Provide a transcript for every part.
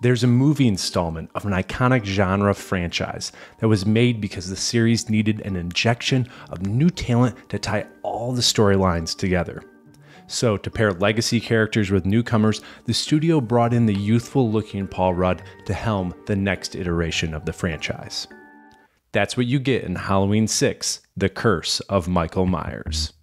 There's a movie installment of an iconic genre franchise that was made because the series needed an injection of new talent to tie all the storylines together. So, to pair legacy characters with newcomers, the studio brought in the youthful-looking Paul Rudd to helm the next iteration of the franchise. That's what you get in Halloween 6, The Curse of Michael Myers.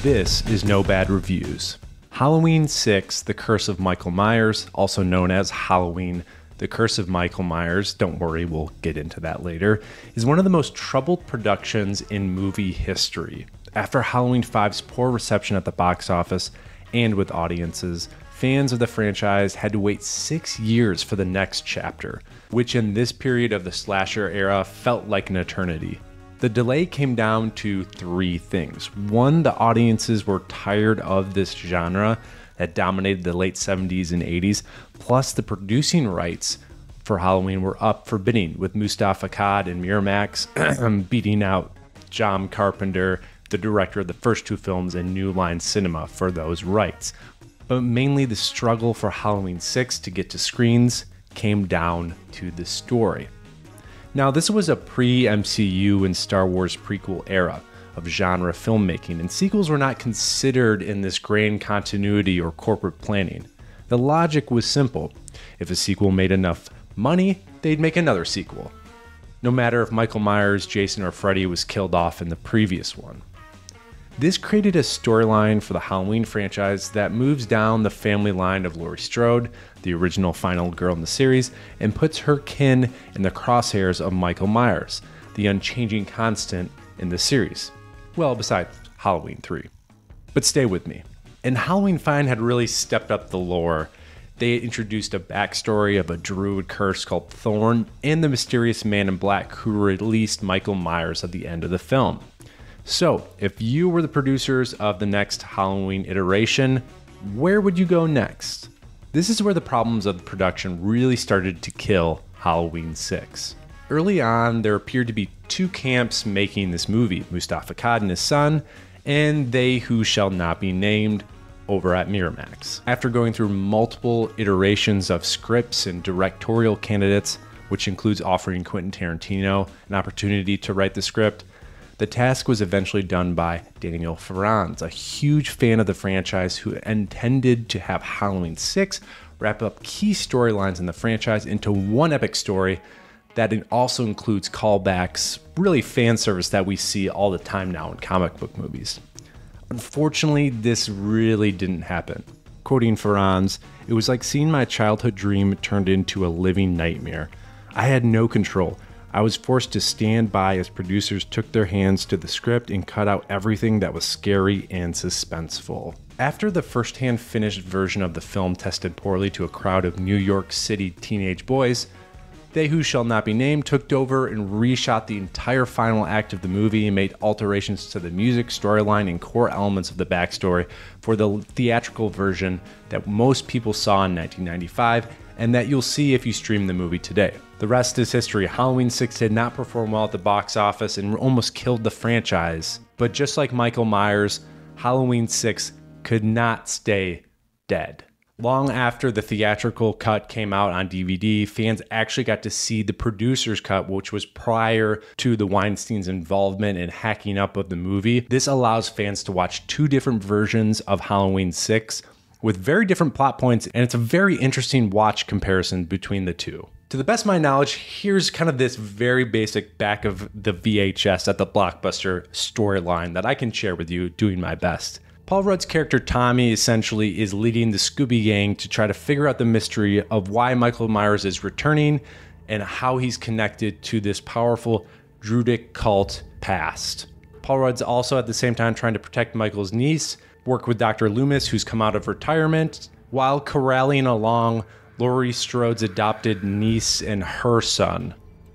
This is No Bad Reviews. Halloween 6, The Curse of Michael Myers, also known as Halloween, The Curse of Michael Myers, don't worry, we'll get into that later, is one of the most troubled productions in movie history. After Halloween 5's poor reception at the box office and with audiences, fans of the franchise had to wait 6 years for the next chapter, which in this period of the slasher era felt like an eternity. The delay came down to 3 things. 1, the audiences were tired of this genre that dominated the late 70s and 80s, plus the producing rights for Halloween were up for bidding, with Mustafa Akkad and Miramax beating out John Carpenter, the director of the first 2 films, and New Line Cinema for those rights. But mainly the struggle for Halloween 6 to get to screens came down to the story. Now, this was a pre-MCU and Star Wars prequel era of genre filmmaking, and sequels were not considered in this grand continuity or corporate planning. The logic was simple. If a sequel made enough money, they'd make another sequel, no matter if Michael Myers, Jason, or Freddy was killed off in the previous one. This created a storyline for the Halloween franchise that moves down the family line of Laurie Strode, the original final girl in the series, and puts her kin in the crosshairs of Michael Myers, the unchanging constant in the series. Well, besides Halloween 3. But stay with me. And Halloween 5 had really stepped up the lore. They introduced a backstory of a druid curse called Thorn and the mysterious man in black who released Michael Myers at the end of the film. So, if you were the producers of the next Halloween iteration, where would you go next? This is where the problems of the production really started to kill Halloween 6. Early on, there appeared to be 2 camps making this movie, Mustafa Akkad and his son, and They Who Shall Not Be Named over at Miramax. After going through multiple iterations of scripts and directorial candidates, which includes offering Quentin Tarantino an opportunity to write the script, the task was eventually done by Daniel Farrands, a huge fan of the franchise who intended to have Halloween 6 wrap up key storylines in the franchise into one epic story that also includes callbacks, really fan service that we see all the time now in comic book movies. Unfortunately, this really didn't happen. Quoting Farrands, "It was like seeing my childhood dream turned into a living nightmare. I had no control. I was forced to stand by as producers took their hands to the script and cut out everything that was scary and suspenseful." After the first-hand finished version of the film tested poorly to a crowd of New York City teenage boys, They Who Shall Not Be Named took over and reshot the entire final act of the movie and made alterations to the music, storyline, and core elements of the backstory for the theatrical version that most people saw in 1995 and that you'll see if you stream the movie today. The rest is history. Halloween 6 did not perform well at the box office and almost killed the franchise. But just like Michael Myers, Halloween 6 could not stay dead. Long after the theatrical cut came out on DVD, fans actually got to see the producer's cut, which was prior to the Weinstein's involvement in hacking up of the movie. This allows fans to watch 2 different versions of Halloween 6 with very different plot points, and it's a very interesting watch comparison between the two. To the best of my knowledge, here's kind of this very basic back of the VHS at the Blockbuster storyline that I can share with you, doing my best. Paul Rudd's character Tommy essentially is leading the Scooby Gang to try to figure out the mystery of why Michael Myers is returning and how he's connected to this powerful Druidic cult past. Paul Rudd's also at the same time trying to protect Michael's niece, work with Dr. Loomis, who's come out of retirement, while corralling along Laurie Strode's adopted niece and her son,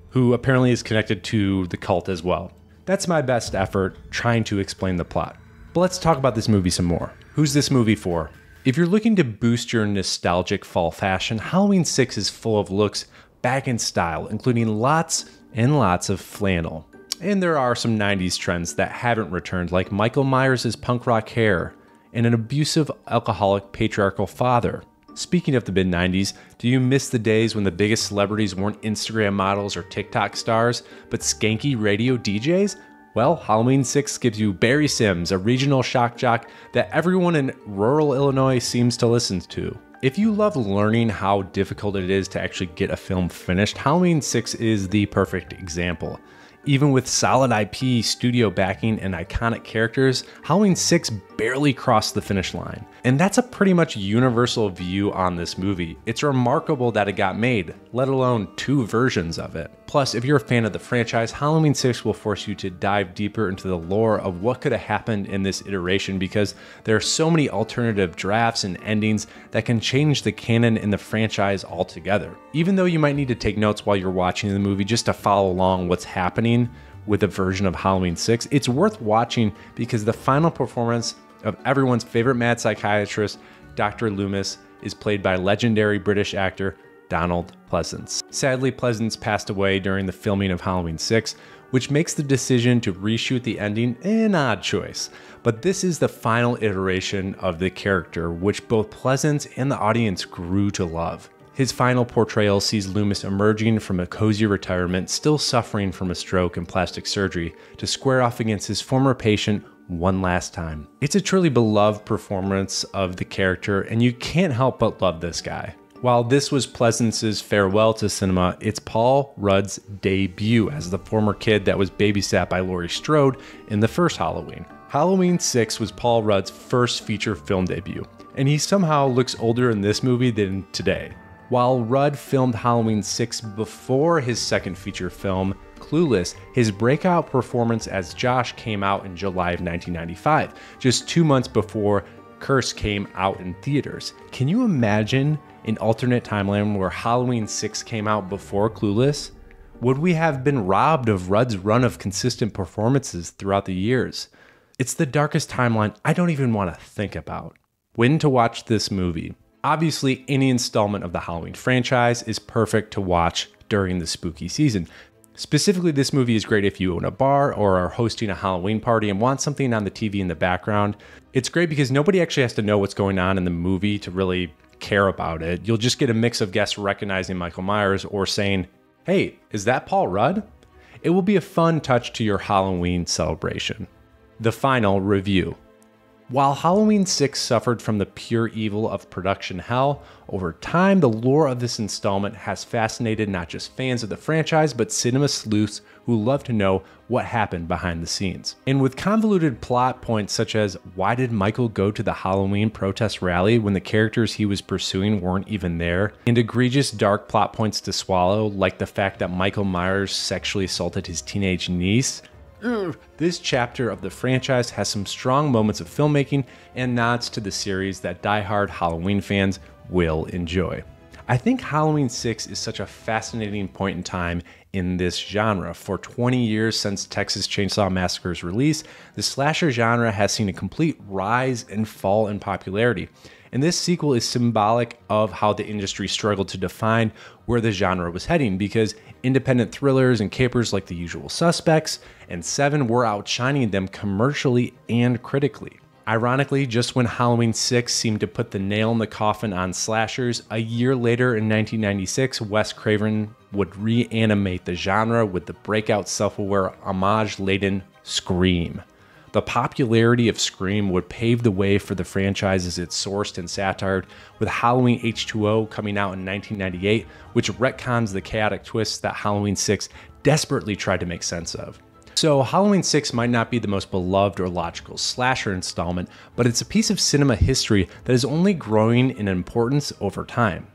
who apparently is connected to the cult as well. That's my best effort trying to explain the plot. But let's talk about this movie some more. Who's this movie for? If you're looking to boost your nostalgic fall fashion, Halloween 6 is full of looks back in style, including lots and lots of flannel. And there are some 90s trends that haven't returned, like Michael Myers' punk rock hair and an abusive, alcoholic, patriarchal father. Speaking of the mid-90s, do you miss the days when the biggest celebrities weren't Instagram models or TikTok stars, but skanky radio DJs? Well, Halloween 6 gives you Barry Sims, a regional shock jock that everyone in rural Illinois seems to listen to. If you love learning how difficult it is to actually get a film finished, Halloween 6 is the perfect example. Even with solid IP, studio backing, and iconic characters, Halloween 6 barely crossed the finish line. And that's a pretty much universal view on this movie. It's remarkable that it got made, let alone 2 versions of it. Plus, if you're a fan of the franchise, Halloween 6 will force you to dive deeper into the lore of what could have happened in this iteration, because there are so many alternative drafts and endings that can change the canon in the franchise altogether. Even though you might need to take notes while you're watching the movie just to follow along what's happening with a version of Halloween 6, it's worth watching because the final performance of everyone's favorite mad psychiatrist, Dr. Loomis, is played by legendary British actor Donald Pleasence. Sadly, Pleasence passed away during the filming of Halloween 6, which makes the decision to reshoot the ending an odd choice. But this is the final iteration of the character, which both Pleasence and the audience grew to love. His final portrayal sees Loomis emerging from a cozy retirement, still suffering from a stroke and plastic surgery, to square off against his former patient one last time. It's a truly beloved performance of the character, and you can't help but love this guy. While this was Pleasence's farewell to cinema, it's Paul Rudd's debut as the former kid that was babysat by Laurie Strode in the first Halloween. Halloween 6 was Paul Rudd's first feature film debut, and he somehow looks older in this movie than today. While Rudd filmed Halloween 6 before his second feature film, Clueless, his breakout performance as Josh came out in July of 1995, just 2 months before Curse came out in theaters. Can you imagine an alternate timeline where Halloween 6 came out before Clueless? Would we have been robbed of Rudd's run of consistent performances throughout the years? It's the darkest timeline I don't even want to think about. When to watch this movie? Obviously, any installment of the Halloween franchise is perfect to watch during the spooky season. Specifically, this movie is great if you own a bar or are hosting a Halloween party and want something on the TV in the background. It's great because nobody actually has to know what's going on in the movie to really care about it. You'll just get a mix of guests recognizing Michael Myers or saying, "Hey, is that Paul Rudd?" It will be a fun touch to your Halloween celebration. The final review. While Halloween 6 suffered from the pure evil of production hell, over time the lore of this installment has fascinated not just fans of the franchise, but cinema sleuths who love to know what happened behind the scenes. And with convoluted plot points such as why did Michael go to the Halloween protest rally when the characters he was pursuing weren't even there, and egregious dark plot points to swallow like the fact that Michael Myers sexually assaulted his teenage niece, this chapter of the franchise has some strong moments of filmmaking and nods to the series that die-hard Halloween fans will enjoy. I think Halloween 6 is such a fascinating point in time in this genre. For 20 years since Texas Chainsaw Massacre's release, the slasher genre has seen a complete rise and fall in popularity. And this sequel is symbolic of how the industry struggled to define where the genre was heading, because independent thrillers and capers like The Usual Suspects and Seven were outshining them commercially and critically. Ironically, just when Halloween 6 seemed to put the nail in the coffin on slashers, a year later in 1996, Wes Craven would reanimate the genre with the breakout self-aware homage-laden Scream. The popularity of Scream would pave the way for the franchise as it sourced and satired, with Halloween H2O coming out in 1998, which retcons the chaotic twists that Halloween 6 desperately tried to make sense of. So Halloween 6 might not be the most beloved or logical slasher installment, but it's a piece of cinema history that is only growing in importance over time.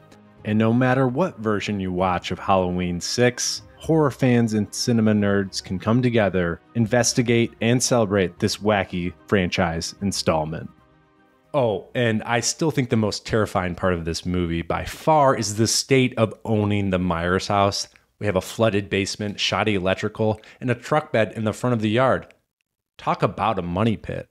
And no matter what version you watch of Halloween 6, horror fans and cinema nerds can come together, investigate, and celebrate this wacky franchise installment. Oh, and I still think the most terrifying part of this movie by far is the state of owning the Myers house. We have a flooded basement, shoddy electrical, and a truck bed in the front of the yard. Talk about a money pit.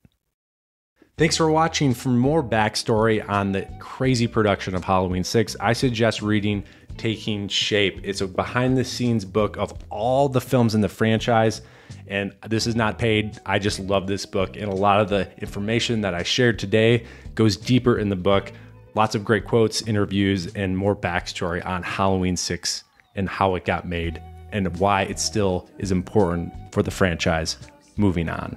Thanks for watching. For more backstory on the crazy production of Halloween 6, I suggest reading Taking Shape. It's a behind-the-scenes book of all the films in the franchise, and this is not paid. I just love this book, and a lot of the information that I shared today goes deeper in the book. Lots of great quotes, interviews, and more backstory on Halloween 6 and how it got made and why it still is important for the franchise moving on.